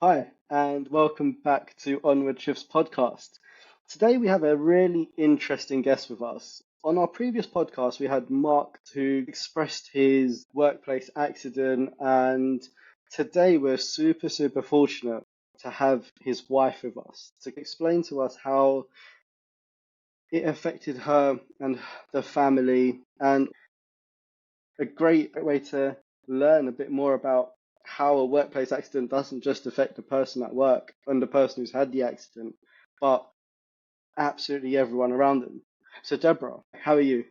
Hi, and welcome back to Onward Shift's podcast. Today we have a really interesting guest with us. On our previous podcast, we had Mark who expressed his workplace accident, and today we're super fortunate to have his wife with us to explain to us how it affected her and the family, and a great way to learn a bit more about how a workplace accident doesn't just affect the person at work and the person who's had the accident, but absolutely everyone around them. So, Deborah, how are you?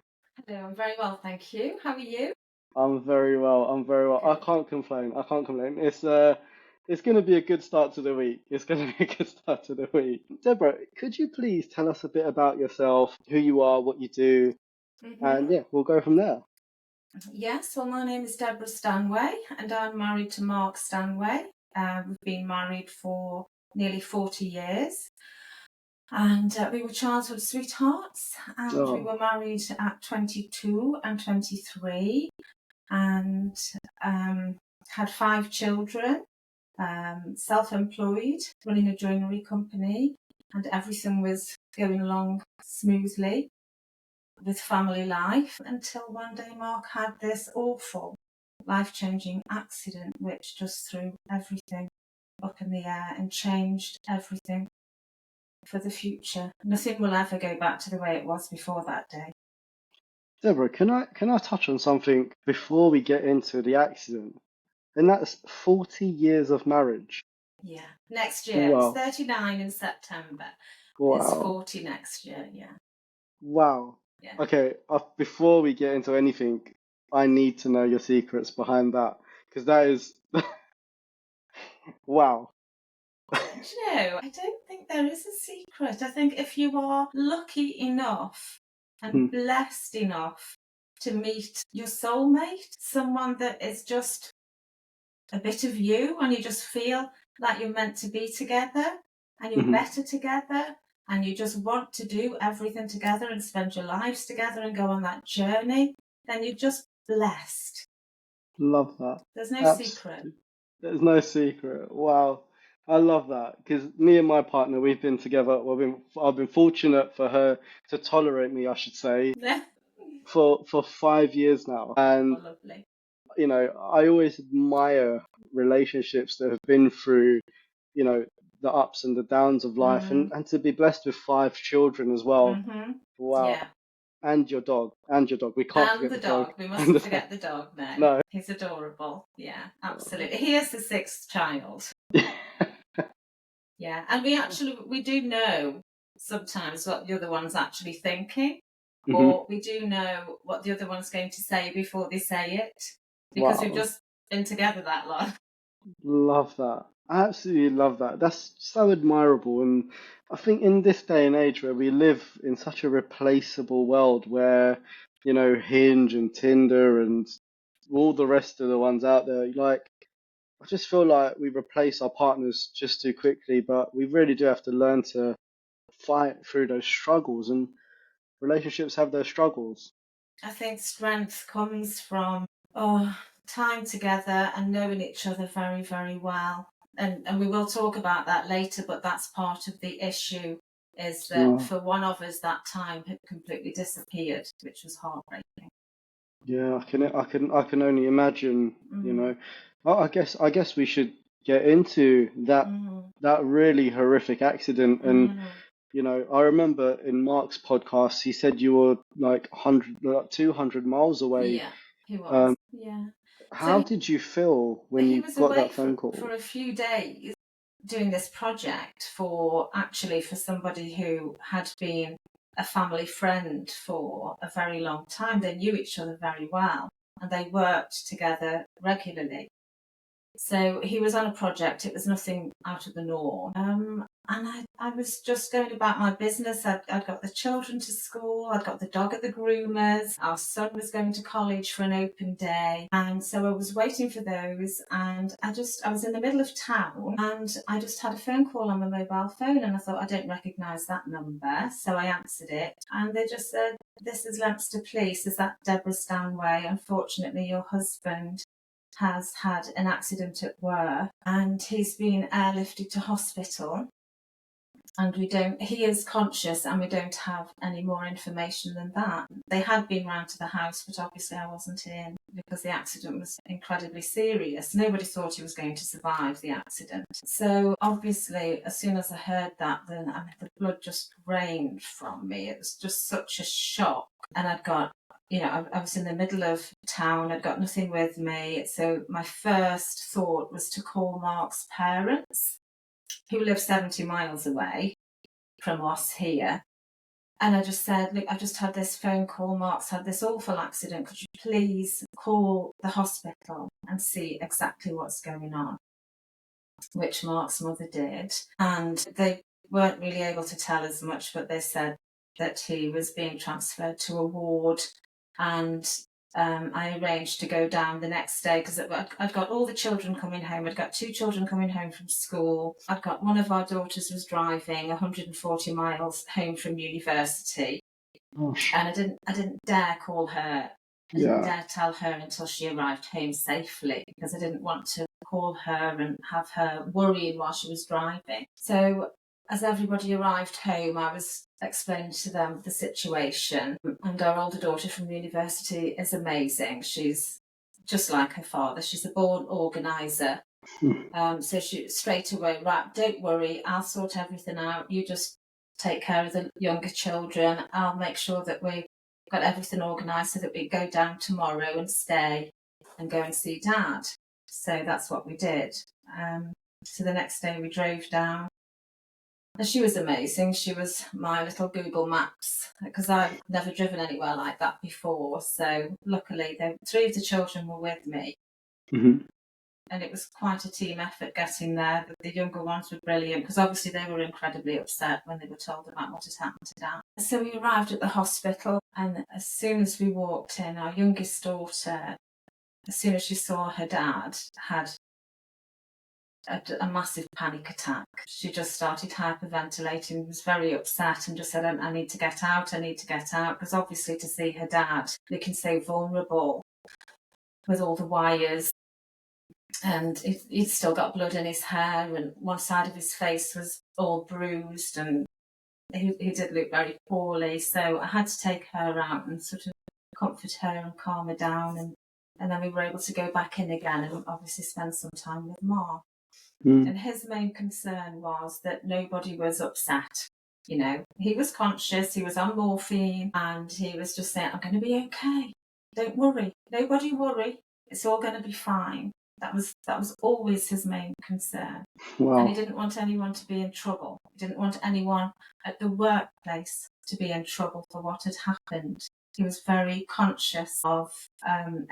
Hello, I'm very well, thank you. How are you? I'm very well. I'm very well. I Good. can't complain. I can't complain. It's going to be a good start to the week. It's going to be a good start to the week. Deborah, could you please tell us a bit about yourself, who you are, what you do, and hmm yeah, we'll go from there. Yes, well, my name is Debra Stanway, and I'm married to Mark Stanway. We've been married for nearly 40 years, and we were childhood sweethearts, and we Oh, were married at 22 and 23, and had 5 children, self-employed, running a joinery company, and everything was going along smoothly with family life until one day Mark had this awful, life-changing accident which just threw everything up in the air and changed everything for the future. Nothing will ever go back to the way it was before that day. Deborah, can I touch on something before we get into the accident? And that's 40 years of marriage. Yeah. Next year. It's Wow. 39 in September. It's Wow. 40 next year. Yeah. Wow. Yeah. Okay, before we get into anything, I need to know your secrets behind that because that is wow. Do you know, I don't think there is a secret. I think if you are lucky enough and Mhm, blessed enough to meet your soulmate, someone that is just a bit of you and you just feel like you're meant to be together and you're mhm. better together and you just want to do everything together and spend your lives together and go on that journey, then you're just blessed. Love that. There's no secret. Absolutely. There's no secret. Wow. I love that because me and my partner, we've been together. I've been fortunate for her to tolerate me, I should say, for 5 years now. Oh, And lovely. I always admire relationships that have been through, you know, the ups and the downs of life, and Mm, to be blessed with 5 children as well. mm-hmm. Wow. Yeah. And your dog. We can't And forget the the dog. dog. We And mustn't the dog. forget the dog now. No. He's adorable. Yeah, absolutely. He is the sixth child. Yeah. And we do know sometimes what the other one's actually thinking, hmm or we do know what the other one's going to say before they say it, because we've Wow. just been together that long. Love that. Absolutely love that. That's so admirable. And I think in this day and age where we live in such a replaceable world where, Hinge and Tinder and all the rest of the ones out there, like, I just feel like we replace our partners just too quickly, but we really do have to learn to fight through those struggles, and relationships have those struggles. I think strength comes from time together and knowing each other very, very well. And we will talk about that later, but that's part of the issue is that Oh, for one of us that time had completely disappeared, which was heartbreaking. yeah, I can only imagine, you Mm, know. I guess we should get into mm, that really horrific accident. And mm. I remember in Mark's podcast, he said you were like 100, like 200 miles away. Yeah, he was. Um, Yeah. So how did you feel when he you was got away that for, phone call? for a few days doing this project for somebody who had been a family friend for a very long time. They knew each other very well and they worked together regularly. So he was on a project. It was nothing out of the norm. And I was just going about my business. I'd got the children to school. I'd got the dog at the groomers. Our son was going to college for an open day. And so I was waiting for those. And I was in the middle of town and I just had a phone call on my mobile phone. And I thought, I don't recognise that number. So I answered it. And they just said, "This is Leinster Police. Is that Debra Stanway? Unfortunately, your husband has had an accident at work and he's been airlifted to hospital. And he is conscious and we don't have any more information than that. They had been round to the house, but obviously I wasn't in because the accident was incredibly serious. Nobody thought he was going to survive the accident. So obviously, as soon as I heard that, then the blood just rained from me. It was just such a shock. And I was in the middle of town, I'd got nothing with me. So my first thought was to call Mark's parents, who live 70 miles away from us here. And I just said, look, I've just had this phone call. Mark's had this awful accident. Could you please call the hospital and see exactly what's going on? Which Mark's mother did. And they weren't really able to tell us much, but they said that he was being transferred to a ward. And I arranged to go down the next day because I'd got all the children coming home. I'd got 2 children coming home from school. I'd got one of our daughters was driving 140 miles home from university. Gosh. And I didn't dare call her. I didn't dare tell her until she arrived home safely because I didn't want to call her and have her worrying while she was driving. So as everybody arrived home, I was explaining to them the situation. And our older daughter from university is amazing. She's just like her father. She's a born organiser. So she straight away, right, don't worry, I'll sort everything out. You just take care of the younger children. I'll make sure that we've got everything organised so that we go down tomorrow and stay and go and see Dad. So that's what we did. So the next day we drove down. And she was amazing. She was my little Google Maps because I've never driven anywhere like that before. So luckily, 3 of the children were with me. Mm-hmm. And it was quite a team effort getting there. The younger ones were brilliant because obviously they were incredibly upset when they were told about what had happened to Dad. So we arrived at the hospital, and as soon as we walked in, our youngest daughter, as soon as she saw her dad, had a massive panic attack. She just started hyperventilating, was very upset and just said, I need to get out, because obviously to see her dad looking so vulnerable with all the wires, and he'd still got blood in his hair and one side of his face was all bruised and he did look very poorly. So I had to take her out and sort of comfort her and calm her down, and then we were able to go back in again and obviously spend some time with Mark. And his main concern was that nobody was upset. You know, he was conscious, he was on morphine, and he was just saying, I'm going to be okay. Don't worry. Nobody worry. It's all going to be fine. That was always his main concern. Wow. And he didn't want anyone to be in trouble. He didn't want anyone at the workplace to be in trouble for what had happened. He was very conscious of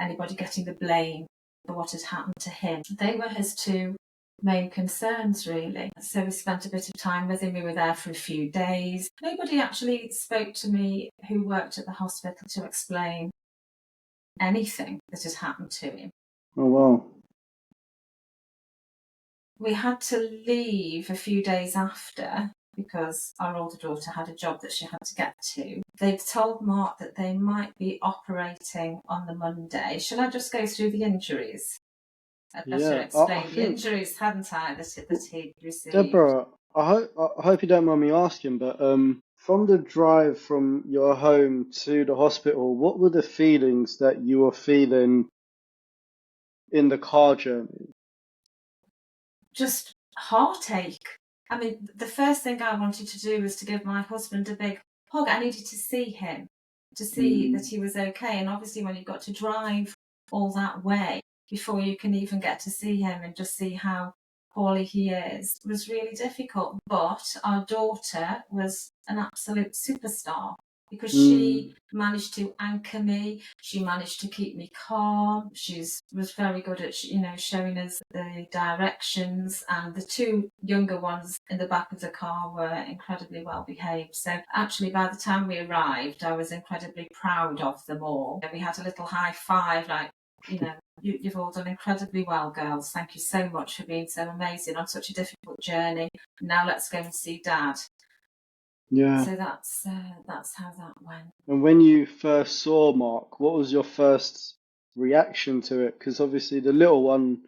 anybody getting the blame for what had happened to him. They were his 2 main concerns, really. So we spent a bit of time with him. We were there for a few days. Nobody actually spoke to me who worked at the hospital to explain anything that had happened to him. Oh, wow. We had to leave a few days after because our older daughter had a job that she had to get to. They'd told Mark that they might be operating on the Monday. Shall I just go through the injuries? I'd better explain the injuries, hadn't I, that he'd received. Deborah, I hope you don't mind me asking, but from the drive from your home to the hospital, what were the feelings that you were feeling in the car journey? Just heartache. I mean, the first thing I wanted to do was to give my husband a big hug. I needed to see him, to see that he was okay. And obviously when you've got to drive all that way before you can even get to see him and just see how poorly he is, it was really difficult. But our daughter was an absolute superstar because she managed to anchor me. She managed to keep me calm. She was very good at, showing us the directions. And the 2 younger ones in the back of the car were incredibly well behaved. So actually, by the time we arrived, I was incredibly proud of them all. And we had a little high five, like, you've all done incredibly well, girls. Thank you so much for being so amazing on such a difficult journey. Now let's go and see Dad. Yeah. So that's how that went. And when you first saw Mark, what was your first reaction to it? Because obviously the little one,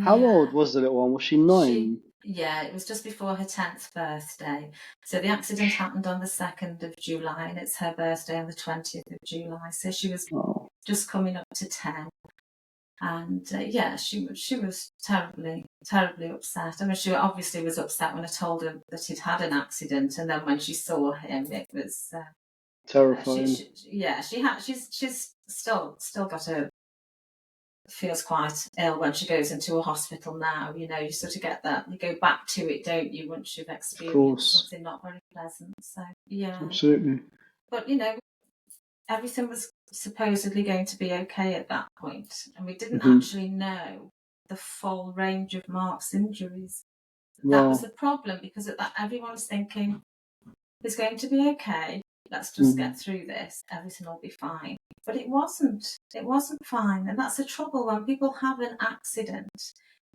how old Yeah. was the little one? Was she 9? Yeah, it was just before her 10th birthday. So the accident happened on the 2nd of July, and it's her birthday on the 20th of July. So she was Oh, just coming up to 10. And yeah, she was terribly upset. I mean, she obviously was upset when I told her that he'd had an accident, and then when she saw him, it was terrifying. she's still got a feels quite ill when she goes into a hospital now. You know, you sort of get that, you go back to it, don't you, once you've Of experienced course. something not very pleasant. So yeah, Absolutely. but you know, everything was supposedly going to be okay at that point, and we didn't Hmm. actually know the full range of Mark's injuries. That was Wow. the problem, because at that everyone was thinking it's going to be okay. Let's just Hmm. get through this. Everything will be fine. But it wasn't. It wasn't fine, and that's the trouble when people have an accident.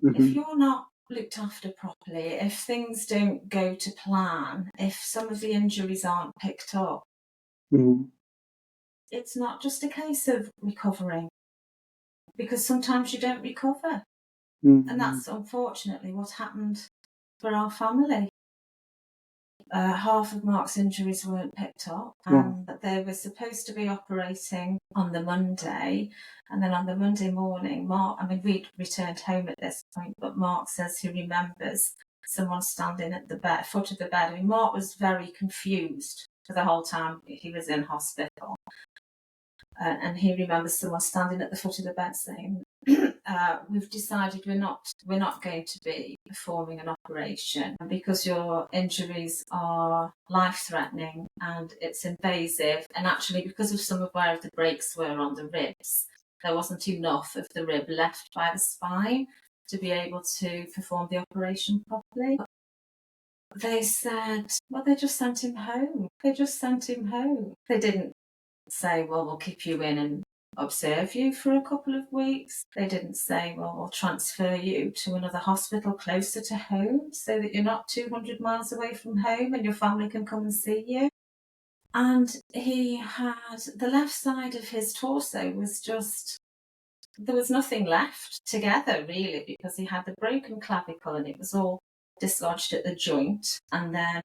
If Hmm. you're not looked after properly, if things don't go to plan, if some of the injuries aren't picked up, Hmm. it's not just a case of recovering, because sometimes you don't recover. And Hmm. that's unfortunately what happened for our family. Half of Mark's injuries weren't picked up, Wow. and they were supposed to be operating on the Monday. And then on the Monday morning, we'd returned home at this point, but Mark says he remembers someone standing at the foot of the bed. I mean, Mark was very confused for the whole time he was in hospital. And he remembers someone standing at the foot of the bed saying, we've decided we're not going to be performing an operation because your injuries are life-threatening and it's invasive, and actually because of some of where the breaks were on the ribs, there wasn't enough of the rib left by the spine to be able to perform the operation properly. They said, well, they just sent him home. They didn't say, well, we'll keep you in and observe you for a couple of weeks. They didn't say, well, we'll transfer you to another hospital closer to home so that you're not 200 miles away from home and your family can come and see you. And he had the left side of his torso was just, there was nothing left together really, because he had the broken clavicle and it was all dislodged at the joint. And then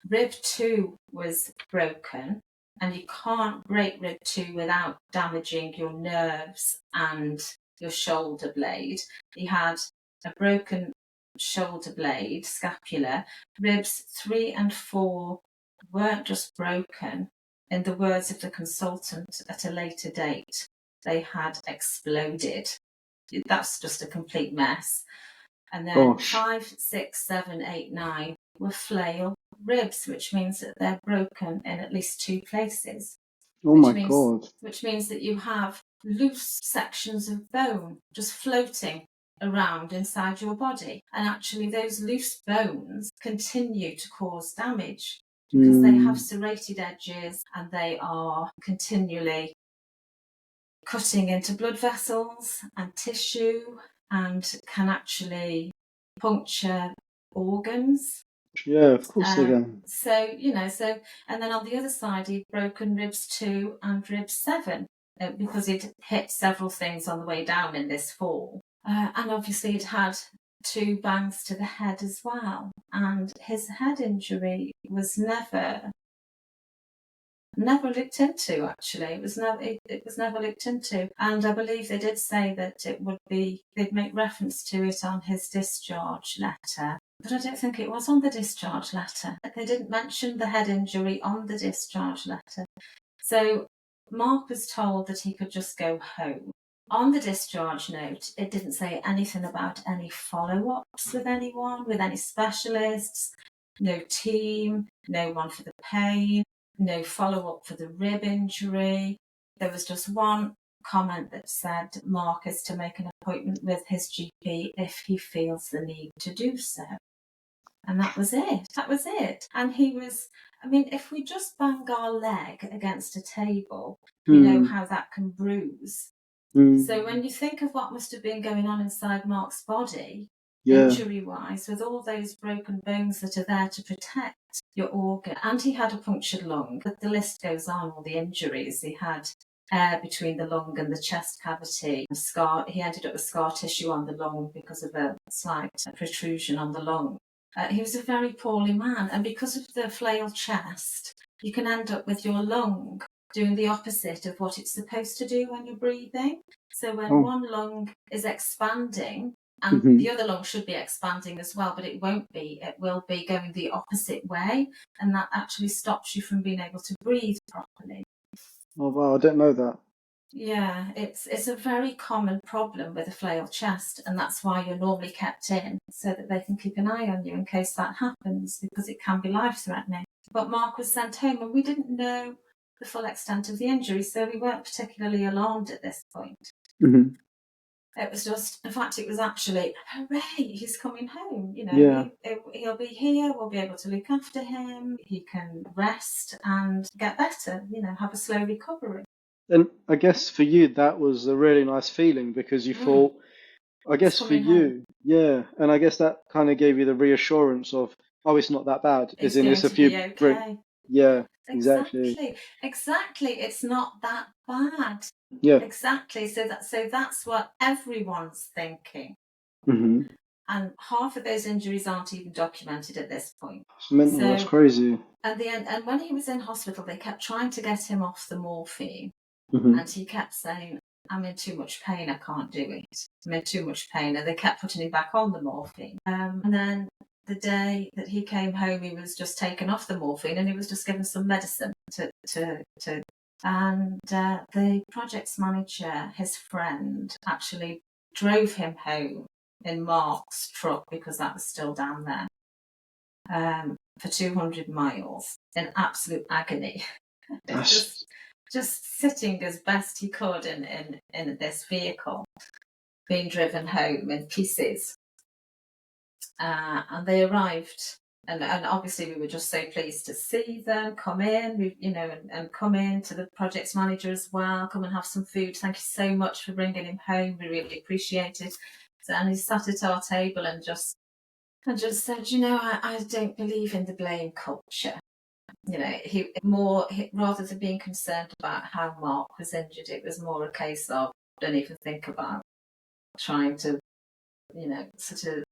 rib 2 was broken, and you can't break rib 2 without damaging your nerves and your shoulder blade. He had a broken shoulder blade, scapula. Ribs 3 and 4 weren't just broken. In the words of the consultant at a later date, they had exploded. That's just a complete mess. And then Gosh. 5, 6, 7, 8, 9 were flail ribs, which means that they're broken in at least 2 places. Oh my God. Which means that you have loose sections of bone just floating around inside your body. And actually those loose bones continue to cause damage because they have serrated edges and they are continually cutting into blood vessels and tissue and can actually puncture organs. Yeah, of course they can. And then on the other side, he'd broken ribs 2 and ribs 7 because he'd hit several things on the way down in this fall. And obviously, he'd had 2 bangs to the head as well. And his head injury was never looked into, actually. It was never looked into. And I believe they did say that they'd make reference to it on his discharge letter. But I don't think it was on the discharge letter. They didn't mention the head injury on the discharge letter. So Mark was told that he could just go home. On the discharge note, it didn't say anything about any follow-ups with anyone, with any specialists, no team, no one for the pain, no follow-up for the rib injury. There was just one comment that said Mark is to make an appointment with his GP if he feels the need to do so. And that was it. And he was, if we just bang our leg against a table, we know how that can bruise. So when you think of what must have been going on inside Mark's body, injury-wise, with all those broken bones that are there to protect your organ, and he had a punctured lung, the list goes on, all the injuries. He had air between the lung and the chest cavity. He ended up with scar tissue on the lung because of a slight protrusion on the lung. He was a very poorly man, and because of the flail chest, you can end up with your lung doing the opposite of what it's supposed to do when you're breathing. So when one lung is expanding, and the other lung should be expanding as well, but it won't be. It will be going the opposite way, and that actually stops you from being able to breathe properly. Oh wow, I didn't know that. Yeah, it's a very common problem with a flail chest, and that's why you're normally kept in, so that they can keep an eye on you in case that happens, because it can be life-threatening. But Mark was sent home, and we didn't know the full extent of the injury, so we weren't particularly alarmed at this point. It was just, in fact, it was actually, hooray, he's coming home. You know, he'll be here, we'll be able to look after him, he can rest and get better, you know, have a slow recovery. And I guess for you, that was a really nice feeling because you thought, I guess for you, and I guess that kind of gave you the reassurance of, oh, it's not that bad. It's going to be okay. Yeah, exactly. It's not that bad. Yeah. Exactly. So that's what everyone's thinking. And half of those injuries aren't even documented at this point. That's crazy. And when he was in hospital, they kept trying to get him off the morphine. And he kept saying, I'm in too much pain, I can't do it. I'm in too much pain. And they kept putting him back on the morphine. And then the day that he came home, he was just taken off the morphine and he was just given some medicine and the project's manager, his friend, actually drove him home in Mark's truck, because that was still down there, for 200 miles in absolute agony. just sitting as best he could in this vehicle, being driven home in pieces. And they arrived, and obviously we were just so pleased to see them come in, and come in to the project's manager as well, come and have some food. Thank you so much for bringing him home. We really appreciate it. So, and he sat at our table and just said, I don't believe in the blame culture. Rather than being concerned about how Mark was injured, it was more a case of, don't even think about trying to, sort of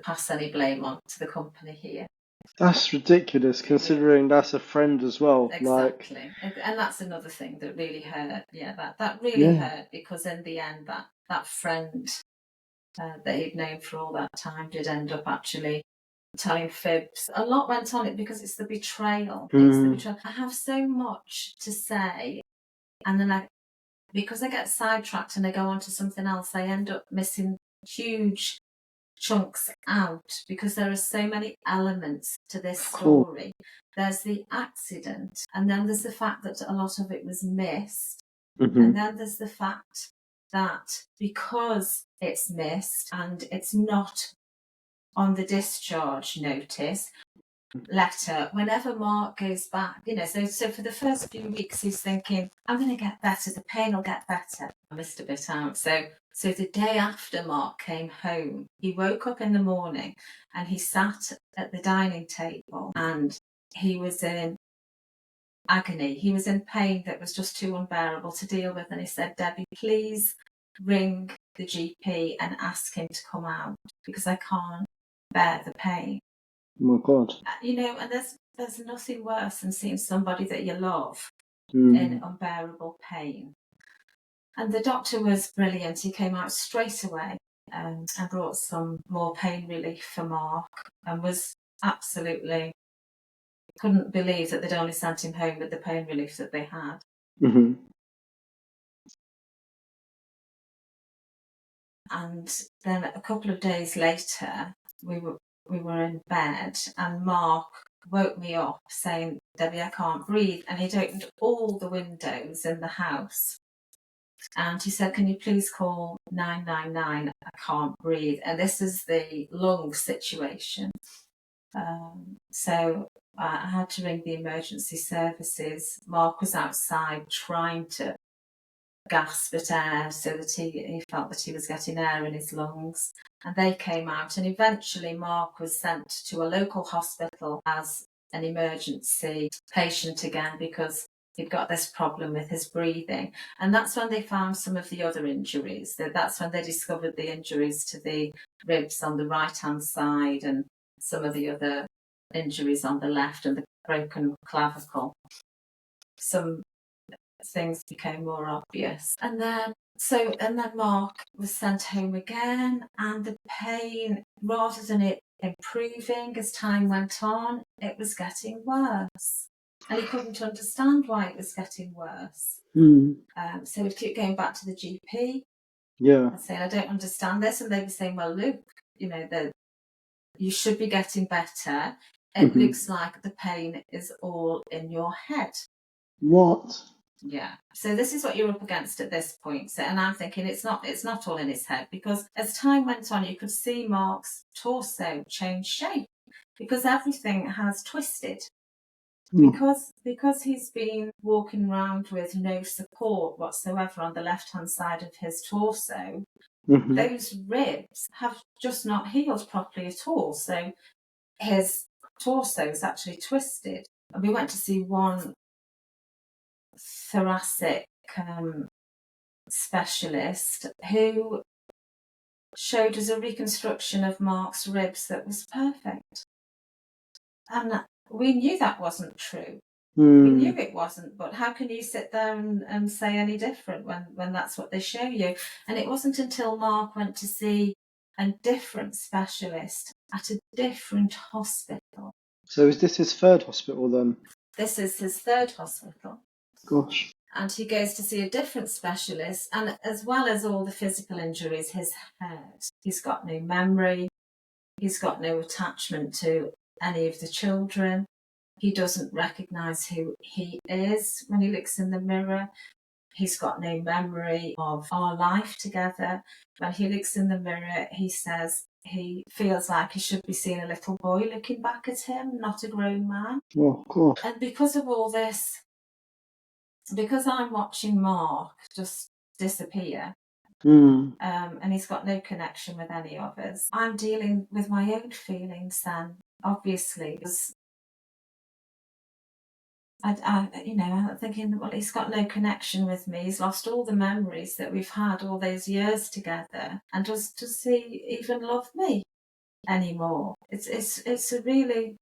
pass any blame on to the company here. That's ridiculous, considering that's a friend as well. Exactly. And that's another thing that really hurt. Yeah, that really hurt, because in the end, that friend that he'd known for all that time did end up actually telling fibs. A lot went on it because it's the betrayal. It's the betrayal. I have so much to say, and then because I get sidetracked and I go on to something else, I end up missing huge chunks out, because there are so many elements to this story. There's the accident, and then there's the fact that a lot of it was missed, and then there's the fact that because it's missed and it's not on the discharge notice letter, whenever Mark goes back, so for the first few weeks he's thinking, I'm going to get better, the pain will get better. I missed a bit out. So the day after Mark came home, he woke up in the morning and he sat at the dining table and he was in agony. He was in pain that was just too unbearable to deal with. And he said, Debbie, please ring the GP and ask him to come out, because I can't bear the pain. Oh my God. And there's nothing worse than seeing somebody that you love in unbearable pain. And the doctor was brilliant. He came out straight away and brought some more pain relief for Mark, and was absolutely, couldn't believe that they'd only sent him home with the pain relief that they had. And then a couple of days later, we were in bed, and Mark woke me up saying, Debbie, I can't breathe. And he'd opened all the windows in the house. And he said, can you please call 999? I can't breathe. And this is the lung situation. So I had to ring the emergency services. Mark was outside trying to gasp at air so that he felt that he was getting air in his lungs. And they came out, and eventually Mark was sent to a local hospital as an emergency patient again, because he'd got this problem with his breathing. And that's when they found some of the other injuries. That's when they discovered the injuries to the ribs on the right-hand side and some of the other injuries on the left and the broken clavicle. Some things became more obvious. And then Mark was sent home again, and the pain, rather than it improving as time went on, it was getting worse. And he couldn't understand why it was getting worse. So we'd keep going back to the GP. Yeah. And saying, I don't understand this. And they were saying, well, Luke, you should be getting better. It looks like the pain is all in your head. What? Yeah. So this is what you're up against at this point. So, and I'm thinking it's not all in his head, because as time went on, you could see Mark's torso change shape because everything has twisted. Because he's been walking around with no support whatsoever on the left-hand side of his torso, those ribs have just not healed properly at all. So his torso is actually twisted. And we went to see one thoracic specialist who showed us a reconstruction of Mark's ribs that was perfect. And we knew that wasn't true. We knew it wasn't, but how can you sit there and say any different when that's what they show you? And it wasn't until Mark went to see a different specialist at a different hospital. So is this his third hospital then? This is his third hospital. Gosh. And he goes to see a different specialist, and as well as all the physical injuries, his head, he's got no memory, he's got no attachment to any of the children. He doesn't recognise who he is when he looks in the mirror. He's got no memory of our life together. When he looks in the mirror, he says he feels like he should be seeing a little boy looking back at him, not a grown man. Oh, God. And because of all this, because I'm watching Mark just disappear, and he's got no connection with any of us, I'm dealing with my own feelings then, obviously, because I'm thinking, well, he's got no connection with me. He's lost all the memories that we've had all those years together, and does he even love me anymore? It's a really,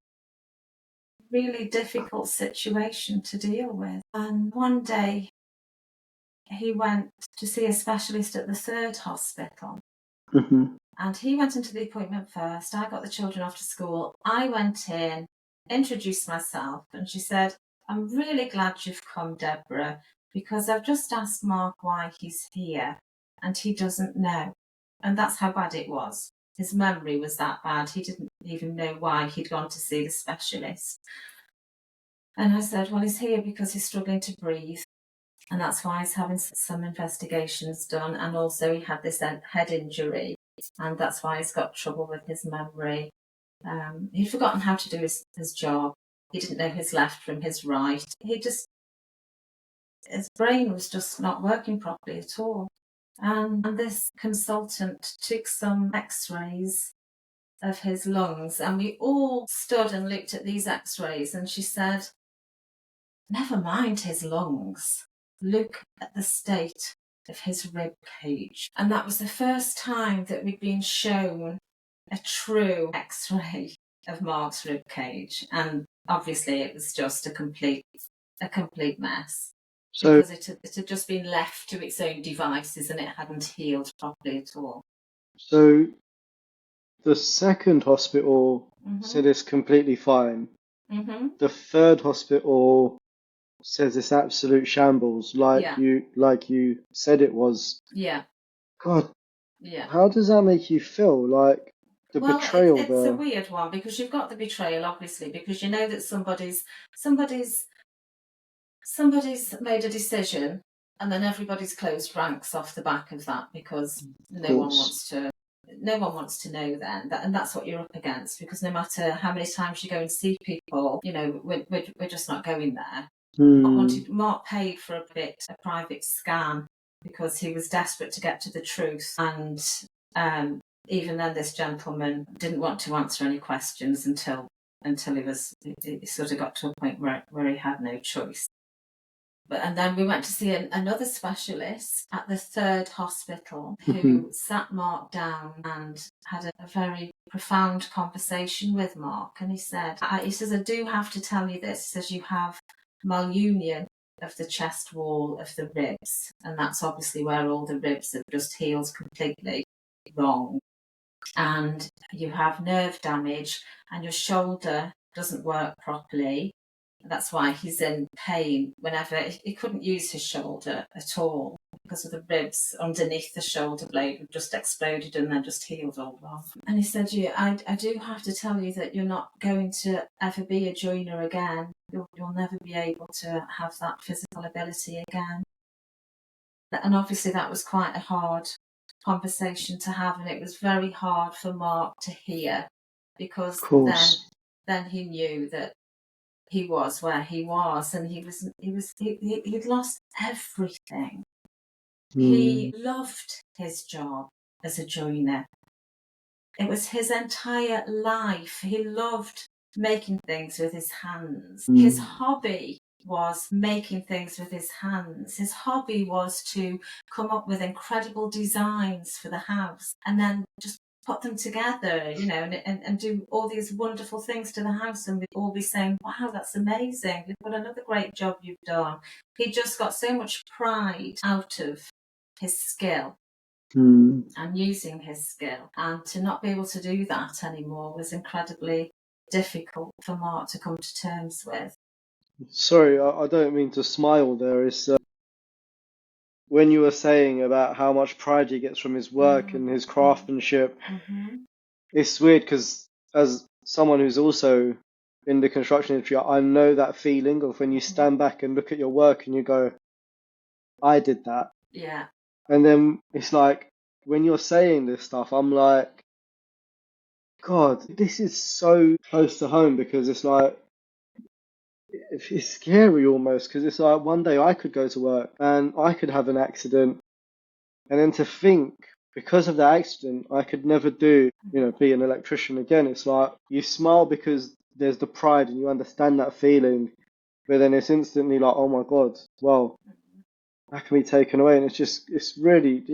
really difficult situation to deal with. And one day he went to see a specialist at the third hospital. And he went into the appointment first. I got the children off to school. I went in, introduced myself, and she said, I'm really glad you've come, Deborah, because I've just asked Mark why he's here, and he doesn't know. And that's how bad it was. His memory was that bad. He didn't even know why he'd gone to see the specialist. And I said, well, he's here because he's struggling to breathe. And that's why he's having some investigations done. And also he had this head injury. And that's why he's got trouble with his memory. He'd forgotten how to do his job. He didn't know his left from his right. His brain was just not working properly at all. And this consultant took some x-rays of his lungs, and we all stood and looked at these x-rays, and she said, never mind his lungs, look at the state of his rib cage. And that was the first time that we'd been shown a true x-ray of Mark's rib cage, and obviously it was just a complete mess. So, because it had just been left to its own devices and it hadn't healed properly at all. So the second hospital said it's completely fine. The third hospital says it's absolute shambles, like you said it was. Yeah. God. Yeah. How does that make you feel? Like the betrayal it's there. a weird one, because you've got the betrayal, obviously, because you know that somebody's made a decision, and then everybody's closed ranks off the back of that, because no one wants to know then, and that's what you're up against, because no matter how many times you go and see people, we're just not going there. Mark paid for a private scan because he was desperate to get to the truth, and even then this gentleman didn't want to answer any questions until he sort of got to a point where he had no choice. And then we went to see another specialist at the third hospital who sat Mark down and had a very profound conversation with Mark. And he says, I do have to tell you this. He says, you have malunion of the chest wall of the ribs. And that's obviously where all the ribs have just healed completely wrong. And you have nerve damage and your shoulder doesn't work properly. That's why he's in pain whenever he couldn't use his shoulder at all because of the ribs underneath the shoulder blade had just exploded and then just healed all wrong. And he said, I do have to tell you that you're not going to ever be a joiner again. You'll never be able to have that physical ability again. And obviously that was quite a hard conversation to have, and it was very hard for Mark to hear because then he knew that he was where he was, and he'd lost everything. He loved his job as a joiner. It was his entire life. He loved making things with his hands. His hobby was making things with his hands. His hobby was to come up with incredible designs for the house and then just put them together, you know, and do all these wonderful things to the house, and we'd all be saying, wow, that's amazing. What another great job you've done. He just got so much pride out of his skill and using his skill. And to not be able to do that anymore was incredibly difficult for Mark to come to terms with. Sorry, I don't mean to smile there. It's when you were saying about how much pride he gets from his work and his craftsmanship, it's weird because as someone who's also in the construction industry, I know that feeling of when you stand back and look at your work and you go, I did that. Yeah. And then it's like, when you're saying this stuff, I'm like, God, this is so close to home because it's like, it's scary almost because it's like one day I could go to work and I could have an accident, and then to think because of that accident I could never be an electrician again. It's like you smile because there's the pride and you understand that feeling, but then it's instantly like, oh my God, well, that can be taken away, and it's really,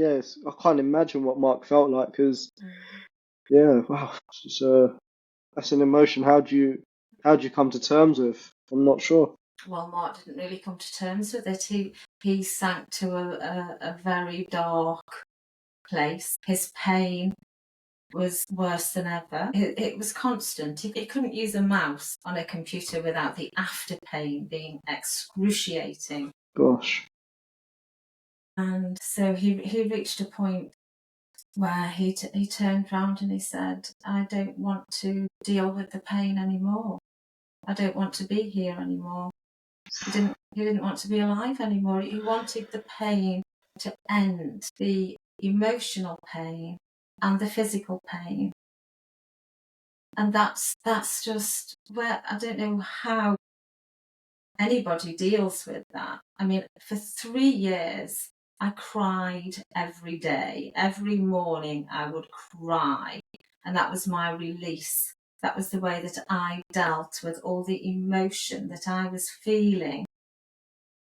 I can't imagine what Mark felt like because wow, that's an emotion. How do you come to terms with? I'm not sure. Well, Mark didn't really come to terms with it. He sank to a very dark place. His pain was worse than ever. It was constant. He couldn't use a mouse on a computer without the after pain being excruciating. Gosh. And so he reached a point where he turned round and he said, I don't want to deal with the pain anymore. I don't want to be here anymore. He didn't want to be alive anymore. He wanted the pain to end, the emotional pain and the physical pain. And that's just where I don't know how anybody deals with that. I mean, for 3 years, I cried every day. Every morning I would cry. And that was my release. That was the way that I dealt with all the emotion that I was feeling.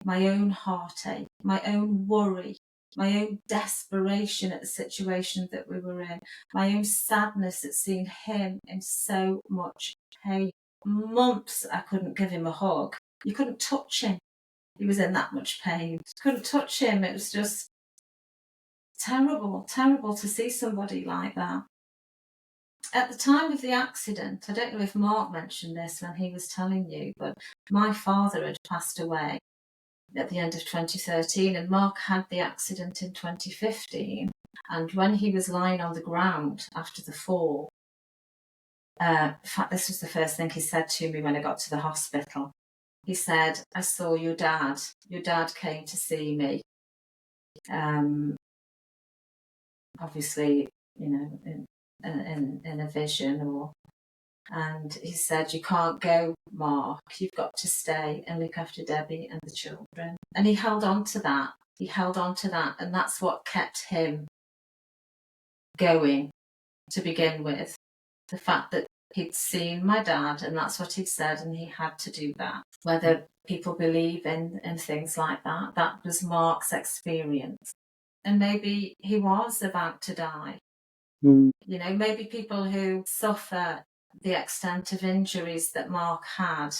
My own heartache, my own worry, my own desperation at the situation that we were in, my own sadness at seeing him in so much pain. Months I couldn't give him a hug. You couldn't touch him. He was in that much pain. Couldn't touch him. It was just terrible to see somebody like that. At the time of the accident, I don't know if Mark mentioned this when he was telling you, but my father had passed away at the end of 2013, and Mark had the accident in 2015. And when he was lying on the ground after the fall, in fact, this was the first thing he said to me when I got to the hospital. He said, I saw your dad. Your dad came to see me. Obviously, in a vision, and he said, you can't go, Mark. You've got to stay and look after Debbie and the children. And he held on to that. And that's what kept him going to begin with. The fact that He'd seen my dad, and that's what he'd said, and he had to do that. Whether people believe in things like that, that was Mark's experience. And maybe he was about to die. Mm. You know, maybe people who suffer the extent of injuries that Mark had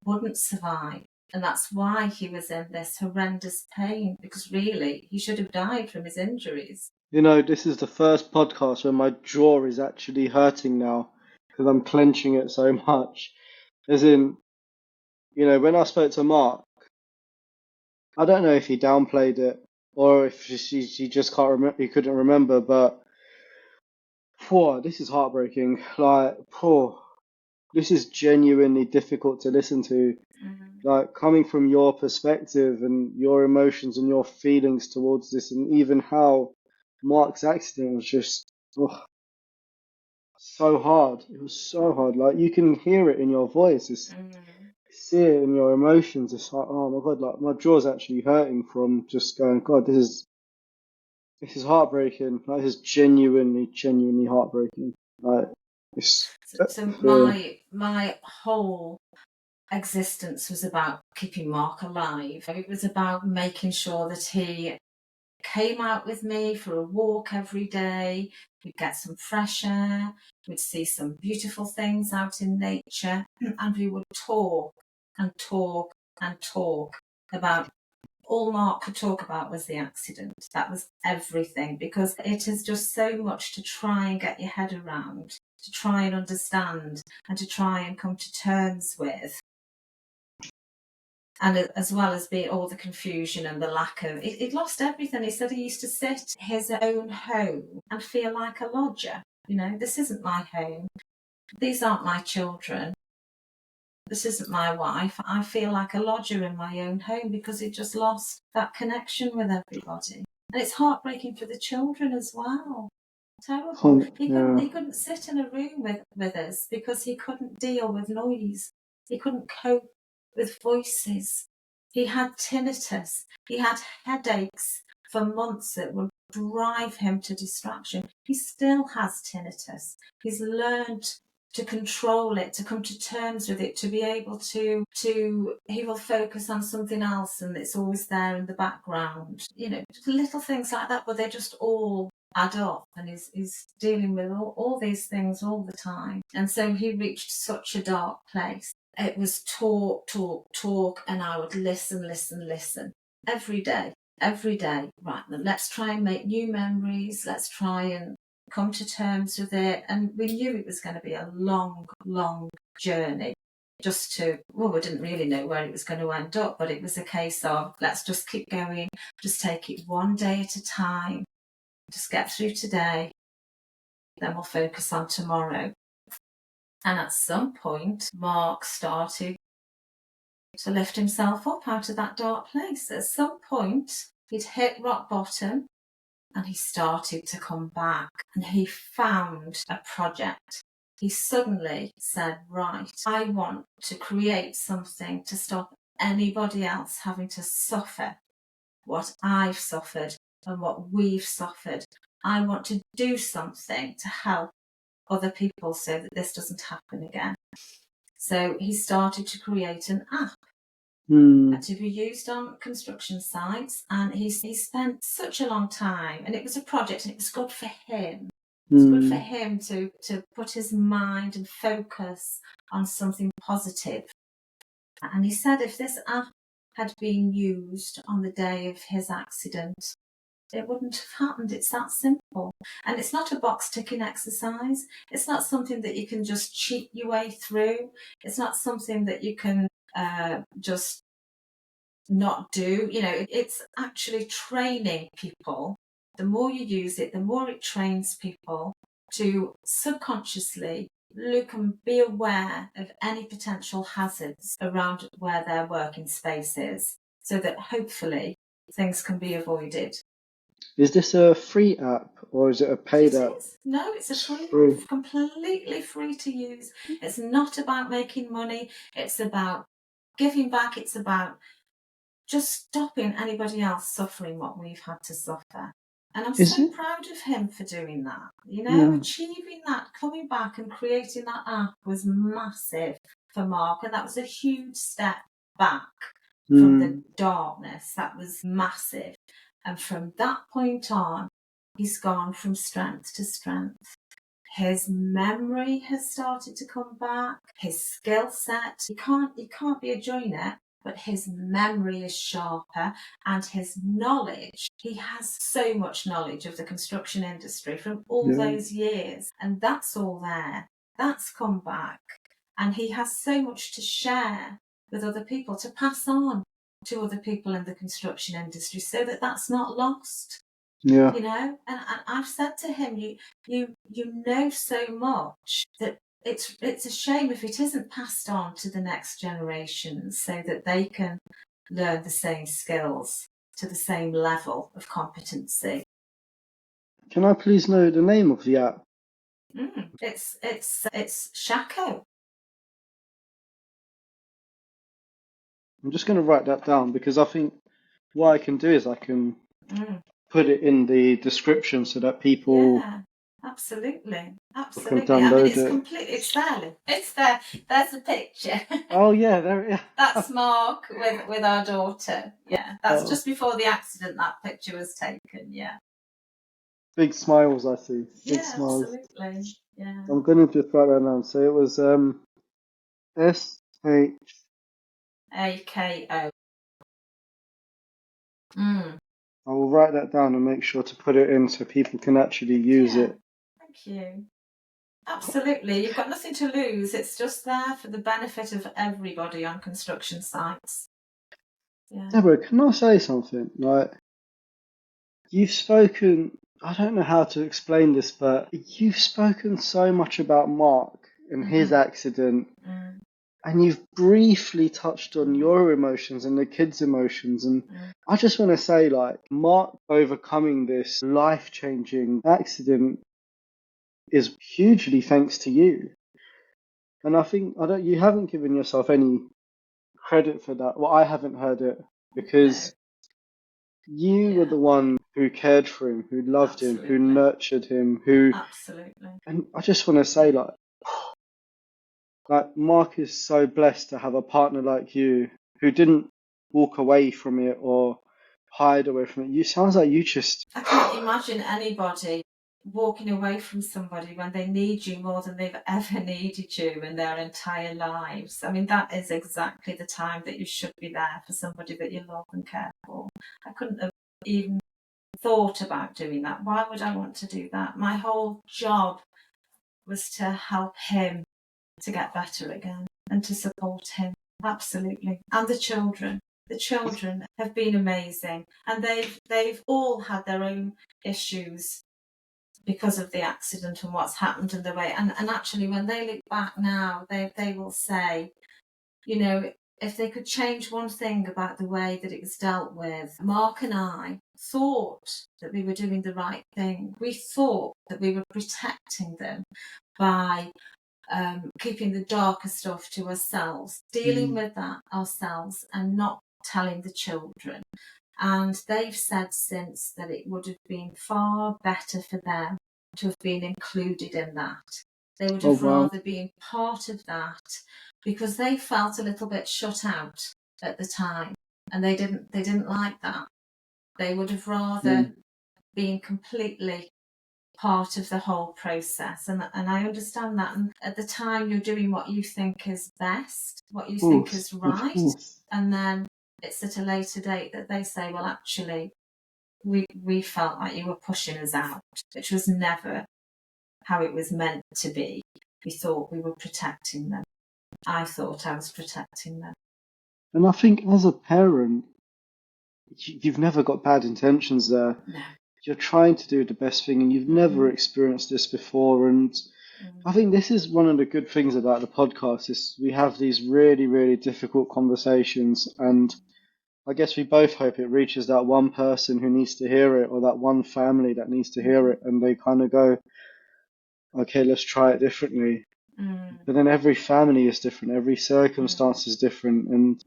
wouldn't survive. And that's why he was in this horrendous pain, because really he should have died from his injuries. You know, this is the first podcast where my jaw is actually hurting now because I'm clenching it so much. As in, you know, when I spoke to Mark, I don't know if he downplayed it or if he just can't remember, he couldn't remember, but poor, this is heartbreaking. Like, poor, this is genuinely difficult to listen to. Like, coming from your perspective and your emotions and your feelings towards this, and even how Mark's accident was just so hard. It was so hard. Like, you can hear it in your voice. See it in your emotions. It's like, oh my God, like my jaw's actually hurting from just going, God, this is heartbreaking. Like, this is genuinely heartbreaking. Like, it's So yeah. my whole existence was about keeping Mark alive. It was about making sure that he came out with me for a walk every day. We'd get some fresh air. We'd see some beautiful things out in nature, and we would talk and talk and talk about. All Mark could talk about was the accident. That was everything, because it is just so much to try and get your head around, to try and understand, and to try and come to terms with. And as well as be all the confusion and the lack of, he'd lost everything. He said he used to sit in his own home and feel like a lodger. You know, this isn't my home. These aren't my children. This isn't my wife. I feel like a lodger in my own home, because he just lost that connection with everybody. And it's heartbreaking for the children as well. Terrible. He couldn't sit in a room with us because he couldn't deal with noise. He couldn't cope with voices. He had tinnitus. He had headaches for months that would drive him to distraction. He still has tinnitus. He's learned to control it, to come to terms with it, to be able to he will focus on something else and it's always there in the background. You know, little things like that, but they just all add up, and he's dealing with all these things all the time. And so he reached such a dark place. It was talk, and I would listen every day. Right, then let's try and make new memories. Let's try and come to terms with it. And we knew it was going to be a long journey. We didn't really know where it was going to end up, but it was a case of, let's just keep going, just take it one day at a time, just get through today, then we'll focus on tomorrow. And at some point, Mark started to lift himself up out of that dark place. At some point, he'd hit rock bottom and he started to come back, and he found a project. He suddenly said, right, I want to create something to stop anybody else having to suffer what I've suffered and what we've suffered. I want to do something to help other people so that this doesn't happen again. So he started to create an app to be used on construction sites, and he spent such a long time, and it was a project, and it was good for him. It's good for him to put his mind and focus on something positive. And he said if this app had been used on the day of his accident, it wouldn't have happened. It's that simple. And it's not a box ticking exercise. It's not something that you can just cheat your way through. It's not something that you can just not do. You know, it's actually training people. The more you use it, the more it trains people to subconsciously look and be aware of any potential hazards around where their working space is, so that hopefully things can be avoided. Is this a free app or is it a paid app? No, it's a free, completely free to use. It's not about making money. It's about giving back. It's about just stopping anybody else suffering what we've had to suffer. And I'm Is so it? proud of him for doing that. Yeah. Achieving that, coming back and creating that app was massive for Mark. And that was a huge step back from the darkness. That was massive. And from that point on, he's gone from strength to strength. His memory has started to come back. His skill set, he can't be a joiner, but his memory is sharper, and his knowledge. He has so much knowledge of the construction industry from all those years, and that's all there. That's come back, and he has so much to share with other people, to pass on to other people in the construction industry, so that that's not lost. Yeah. And I've said to him, you know so much that it's a shame if it isn't passed on to the next generation, so that they can learn the same skills to the same level of competency. Can I please know the name of the app? It's Shaco. I'm just going to write that down, because I think what I can do is I can put it in the description so that people absolutely. can download it. It's there. It's there. There's a picture. Oh yeah, there it is. That's Mark with our daughter. Yeah, that's just before the accident. That picture was taken. Yeah. Big smiles, I see. Big smiles. Absolutely. Yeah. I'm going to just write that down. So it was SHAKO. I will write that down and make sure to put it in so people can actually use it. Thank you. Absolutely. You've got nothing to lose. It's just there for the benefit of everybody on construction sites. Yeah. Deborah, can I say something? Like, you've spoken, I don't know how to explain this, but you've spoken so much about Mark and his accident, and you've briefly touched on your emotions and the kids' emotions. And I just want to say, like, Mark overcoming this life-changing accident is hugely thanks to you. And I think you haven't given yourself any credit for that. Well, I haven't heard it, because you were the one who cared for him, who loved him, who nurtured him, and I just want to say, like Mark is so blessed to have a partner like you, who didn't walk away from it or hide away from it. You sounds like you just... I can't imagine anybody walking away from somebody when they need you more than they've ever needed you in their entire lives. I mean, that is exactly the time that you should be there for somebody that you love and care for. I couldn't have even thought about doing that. Why would I want to do that? My whole job was to help him to get better again and to support him. Absolutely. And the children. The children have been amazing, and they've all had their own issues because of the accident and what's happened in the way. And actually, when they look back now, they will say, if they could change one thing about the way that it was dealt with, Mark and I thought that we were doing the right thing. We thought that we were protecting them by keeping the darker stuff to ourselves, dealing with that ourselves and not telling the children. And they've said since that it would have been far better for them to have been included in that. They would have rather been part of that, because they felt a little bit shut out at the time, and they didn't like that. They would have rather been completely part of the whole process, and I understand that. And at the time, you're doing what you think is best, what you think is right, and then it's at a later date that they say, well, actually, we felt like you were pushing us out, which was never how it was meant to be. We thought we were protecting them. I thought I was protecting them. And I think as a parent, you've never got bad intentions there. No. You're trying to do the best thing, and you've never experienced this before. And I think this is one of the good things about the podcast, is we have these really, really difficult conversations, and I guess we both hope it reaches that one person who needs to hear it, or that one family that needs to hear it, and they kind of go, okay, let's try it differently. But then every family is different, every circumstance is different, and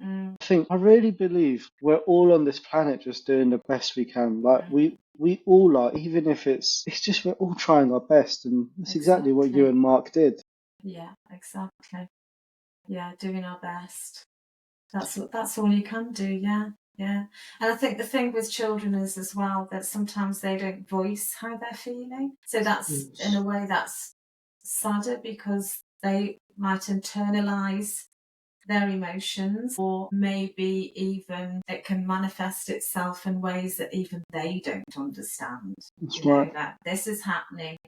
I really believe we're all on this planet just doing the best we can. Like, We all are, even if it's just we're all trying our best, and that's exactly what you Exactly. and Mark did. Yeah, exactly. Yeah, doing our best. That's all you can do. Yeah, yeah. And I think the thing with children is as well that sometimes they don't voice how they're feeling. So that's, in a Yes. way, that's sadder because they might internalize their emotions, or maybe even it can manifest itself in ways that even they don't understand. That's You know, right. that this is happening,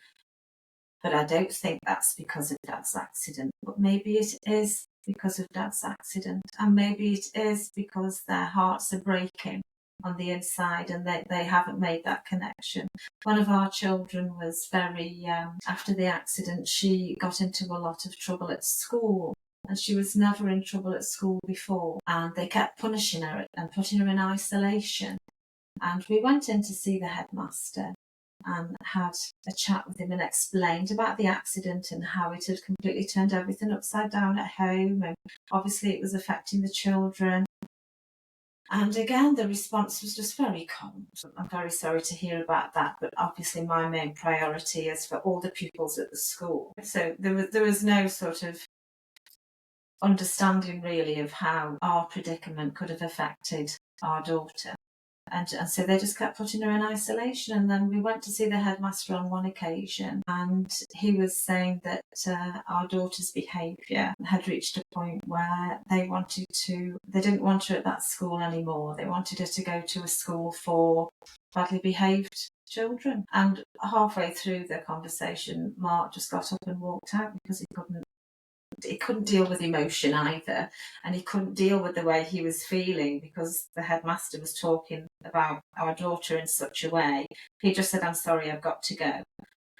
but I don't think that's because of Dad's accident. But maybe it is because of Dad's accident. And maybe it is because their hearts are breaking on the inside and they haven't made that connection. One of our children was very, after the accident, she got into a lot of trouble at school. And she was never in trouble at school before. And they kept punishing her and putting her in isolation. And we went in to see the headmaster and had a chat with him and explained about the accident and how it had completely turned everything upside down at home, and obviously it was affecting the children. And again, the response was just very cold. I'm very sorry to hear about that, but obviously my main priority is for all the pupils at the school. So there was no sort of understanding really of how our predicament could have affected our daughter. And so they just kept putting her in isolation. And then we went to see the headmaster on one occasion, and he was saying that our daughter's behaviour had reached a point where they didn't want her at that school anymore. They wanted her to go to a school for badly behaved children. And halfway through the conversation, Mark just got up and walked out because he couldn't deal with emotion either, and he couldn't deal with the way he was feeling because the headmaster was talking about our daughter in such a way. He just said, "I'm sorry, I've got to go,"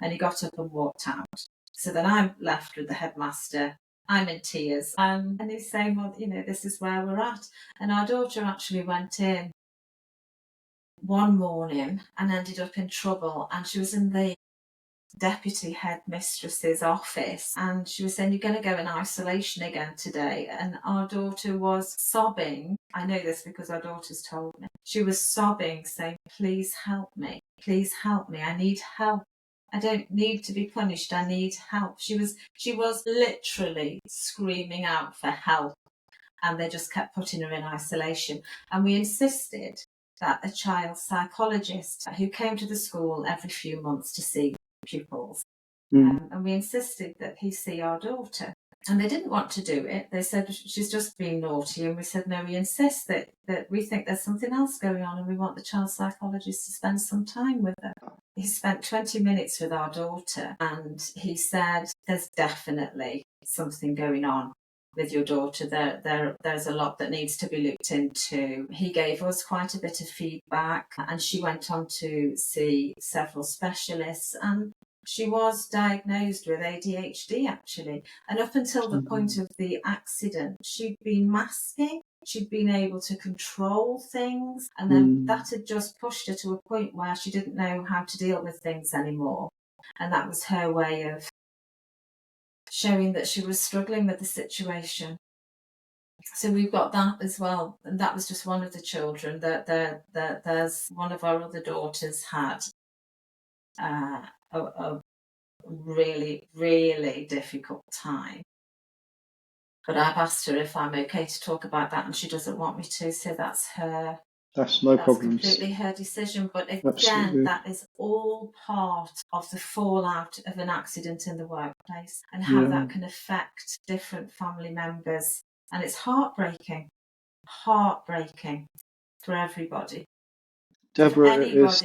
and he got up and walked out. So then I'm left with the headmaster. I'm in tears, and he's saying, "Well, this is where we're at." And our daughter actually went in one morning and ended up in trouble, and she was in the deputy headmistress's office, and she was saying, "You're going to go in isolation again today." And our daughter was sobbing. I know this because our daughter's told me. She was sobbing, saying, "Please help me, please help me, I need help. I don't need to be punished, I need help." She was literally screaming out for help, and they just kept putting her in isolation. And we insisted that a child psychologist who came to the school every few months to see pupils, and we insisted that he see our daughter. And they didn't want to do it. They said, "She's just being naughty." And we said, "No, we insist that we think there's something else going on, and we want the child psychologist to spend some time with her." He spent 20 minutes with our daughter, and he said, "There's definitely something going on with your daughter. There's a lot that needs to be looked into." He gave us quite a bit of feedback, and she went on to see several specialists, and she was diagnosed with ADHD actually. And up until the point of the accident, she'd been masking. She'd been able to control things, and then that had just pushed her to a point where she didn't know how to deal with things anymore. And that was her way of showing that she was struggling with the situation. So we've got that as well, and that was just one of the children. There's one of our other daughters had a really, really difficult time. But I've asked her if I'm okay to talk about that, and she doesn't want me to. So that's No that's problems. completely her decision. But again, Absolutely. that is all part of the fallout of an accident in the workplace and how Yeah. that can affect different family members. And it's heartbreaking for everybody. So Deborah, it's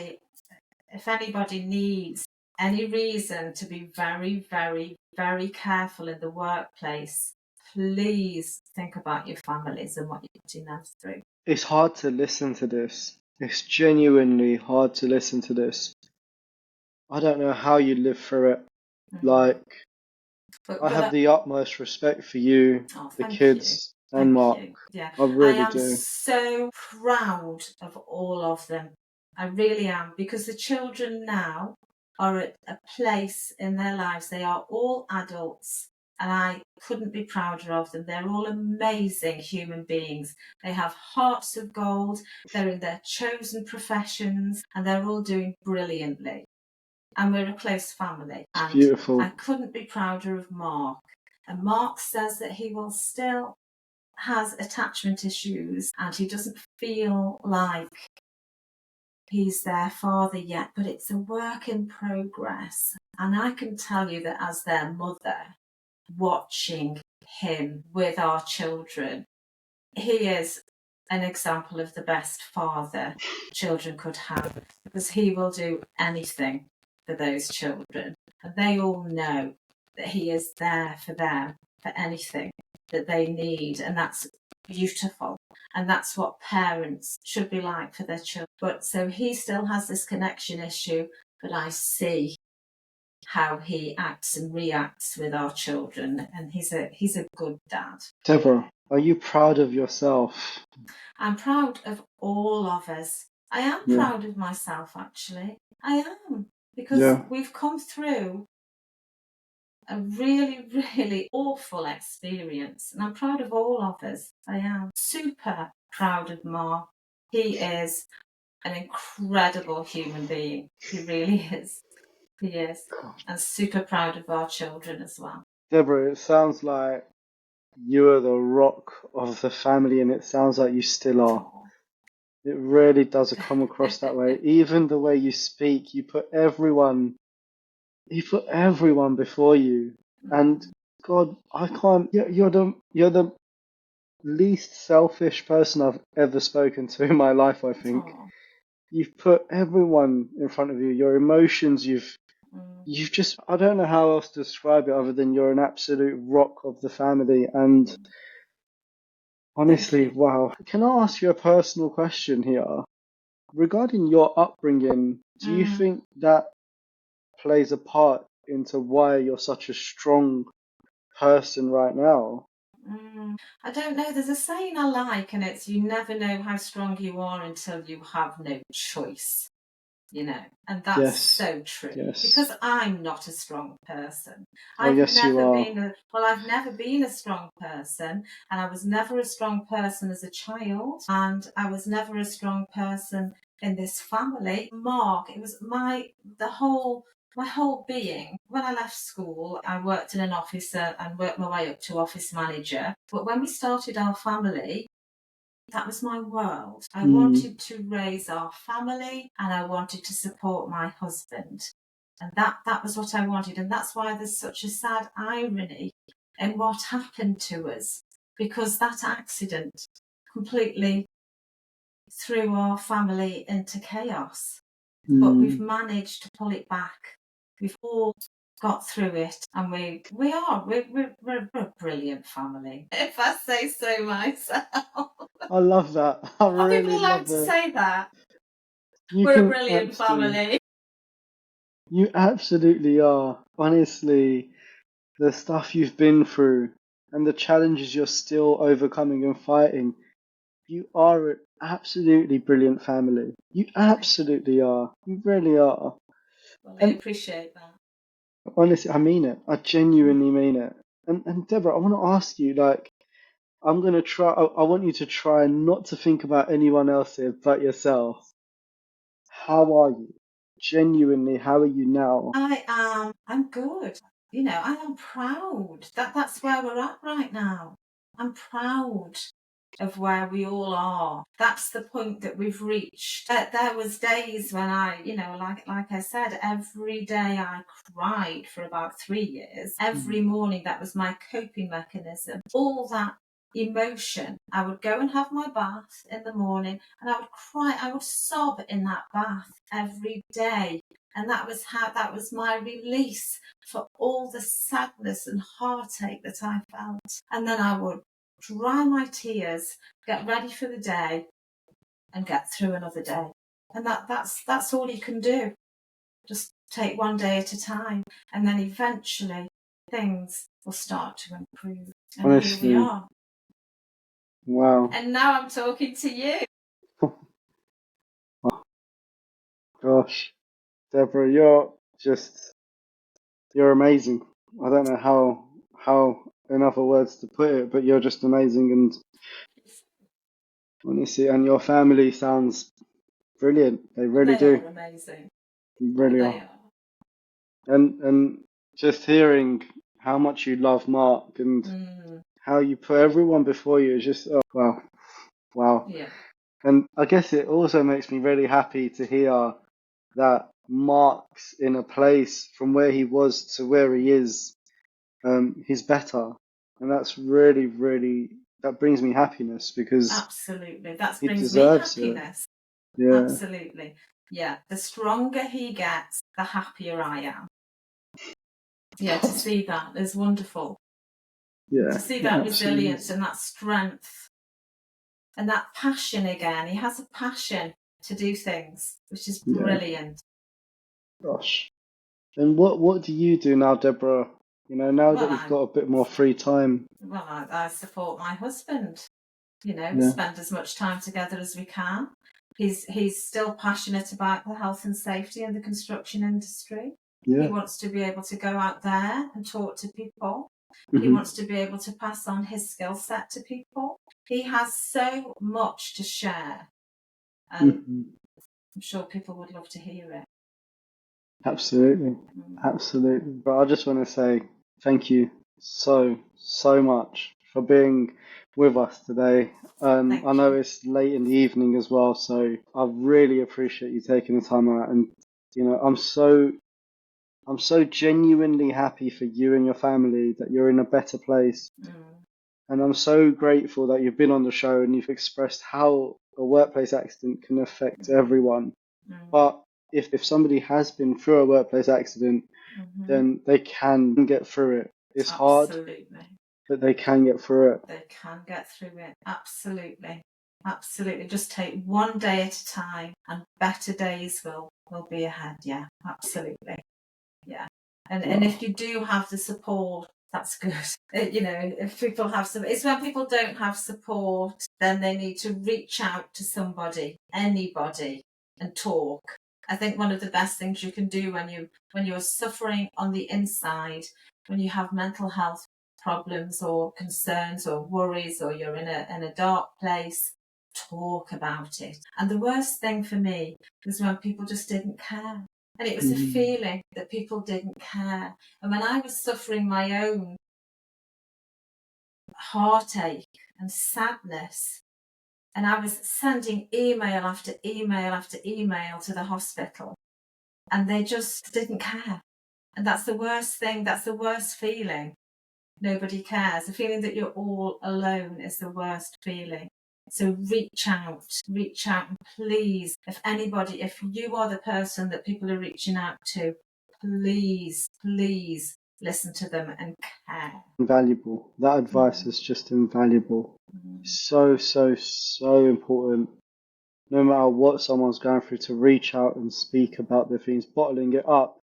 if anybody needs any reason to be very, very, very careful in the workplace, please think about your families and what you're putting them through. it's hard to listen to this. It's genuinely hard to listen to this. I don't know how you live through it. Like, I have But the utmost respect for you, oh, the thank you. kids, and Thank Mark. you. Yeah. I I really am do. so proud of all of them. I really am, because the children now are at a place in their lives. They are all adults. and I couldn't be prouder of them. They're all amazing human beings. They have hearts of gold, they're in their chosen professions, and they're all doing brilliantly. And we're a close family. It's And beautiful. I couldn't be prouder of Mark. And Mark says that he will still has attachment issues and he doesn't feel like he's their father yet, but it's a work in progress. And I can tell you that as their mother, watching him with our children, he is an example of the best father children could have, because he will do anything for those children. And they all know that he is there for them, for anything that they need. And that's beautiful. And that's what parents should be like for their children. But so he still has this connection issue, but I see how he acts and reacts with our children, and he's a good dad. Deborah, are you proud of yourself? I'm proud of all of us. I am proud of myself, actually. I am, because we've come through a really, really awful experience, and I'm proud of all of us. I am super proud of Mark. He is an incredible human being. He really is. He is. And super proud of our children as well. Deborah, it sounds like you are the rock of the family, and it sounds like you still are. It really does come across that way. Even the way you speak, you put everyone before you. And God, I can't. You're the least selfish person I've ever spoken to in my life, I think. You've put everyone in front of you. Your emotions, you've just, I don't know how else to describe it other than you're an absolute rock of the family. And honestly, wow. Can I ask you a personal question here? Regarding your upbringing, do you think that plays a part into why you're such a strong person right now? I don't know. There's a saying I like, and it's you never know how strong you are until you have no choice. And that's so true. Because I'm not a strong person. I've never been a strong person, and I was never a strong person as a child, and I was never a strong person in this family. Mark, it was my whole being. When I left school, I worked in an office and worked my way up to office manager. But when we started our family, that was my world. I wanted to raise our family, and I wanted to support my husband. And that was what I wanted. And that's why there's such a sad irony in what happened to us, because that accident completely threw our family into chaos. But we've managed to pull it back. We've all got through it, and we're a brilliant family, if I say so myself. I love that. I really people allowed to say that? We're a brilliant family. You absolutely are. Honestly, the stuff you've been through and the challenges you're still overcoming and fighting, you are an absolutely brilliant family. You absolutely are. You really are. Well, I appreciate that. Honestly, I mean it. I genuinely mean it. And Deborah, I want to ask you, like, I'm gonna try. I want you to try not to think about anyone else here but yourself. How are you? Genuinely, how are you now? I'm good. I am proud. That's where we're at right now. I'm proud of where we all are. That's the point that we've reached. There was days when I, like I said, every day I cried for about 3 years. Every morning, that was my coping mechanism. All that emotion. I would go and have my bath in the morning, and I would cry. I would sob in that bath every day. And that was my release for all the sadness and heartache that I felt. And then I would dry my tears, get ready for the day, and get through another day. And that's all you can do. Just take one day at a time, and then eventually things will start to improve. And Honestly, here we are. Wow. And now I'm talking to you. Oh, gosh, Deborah, you're amazing. I don't know how in other words to put it, but you're just amazing, and honestly, and your family sounds brilliant. They really They do. are amazing. Really They are. are. And just hearing how much you love Mark and how you put everyone before you is just, oh, wow. Wow. Yeah. And I guess it also makes me really happy to hear that Mark's in a place from where he was to where he is, he's better. And that's really, really, that brings me happiness because Absolutely. That he brings me deserves it. happiness. Yeah. Absolutely. Yeah. The stronger he gets, the happier I am. Yeah, to see that is wonderful. Yeah. To see that Absolutely. resilience and that strength and that passion again. He has a passion to do things, which is brilliant. Gosh. And what do you do now, Deborah? You know, now that you've got a bit more free time. Well, I support my husband. You know, Yeah. spend as much time together as we can. He's still passionate about the health and safety in the construction industry. Yeah. He wants to be able to go out there and talk to people. He wants to be able to pass on his skill set to people. He has so much to share, and I'm sure people would love to hear it. Absolutely. Absolutely. But I just want to say thank you so much for being with us today. I know it's late in the evening as well, so I really appreciate you taking the time out. And you know, I'm so genuinely happy for you and your family that you're in a better place. And I'm so grateful that you've been on the show and you've expressed how a workplace accident can affect everyone. But if somebody has been through a workplace accident, then they can get through it. It's hard, but they can get through it. They can get through it. Absolutely. Absolutely. Just take one day at a time and better days will be ahead. Yeah, absolutely. Yeah. And if you do have the support, that's good. You know, if people have some, it's when people don't have support, then they need to reach out to somebody, anybody, and talk. I think one of the best things you can do when you're suffering on the inside, when you have mental health problems or concerns or worries, or you're in a dark place, talk about it. And the worst thing for me was when people just didn't care. And it was a feeling that people didn't care. And when I was suffering my own heartache and sadness, and I was sending email after email after email to the hospital, and they just didn't care. And that's the worst thing. That's the worst feeling. Nobody cares. The feeling that you're all alone is the worst feeling. So reach out, and please, if you are the person that people are reaching out to, please listen to them and care. Invaluable. That advice is just invaluable. So important. No matter what someone's going through, to reach out and speak about their things. Bottling it up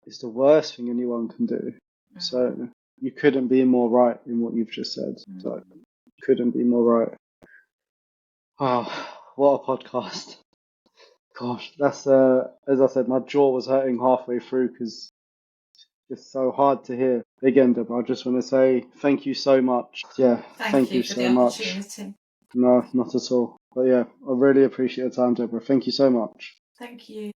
is the worst thing anyone can do. So you couldn't be more right in what you've just said. So couldn't be more right. Oh, what a podcast. Gosh, that's as I said, my jaw was hurting halfway through because it's so hard to hear. Again, Deborah, I just want to say thank you so much. Yeah, thank you for so the much. opportunity. No, not at all. But yeah, I really appreciate your time, Deborah. Thank you so much. Thank you.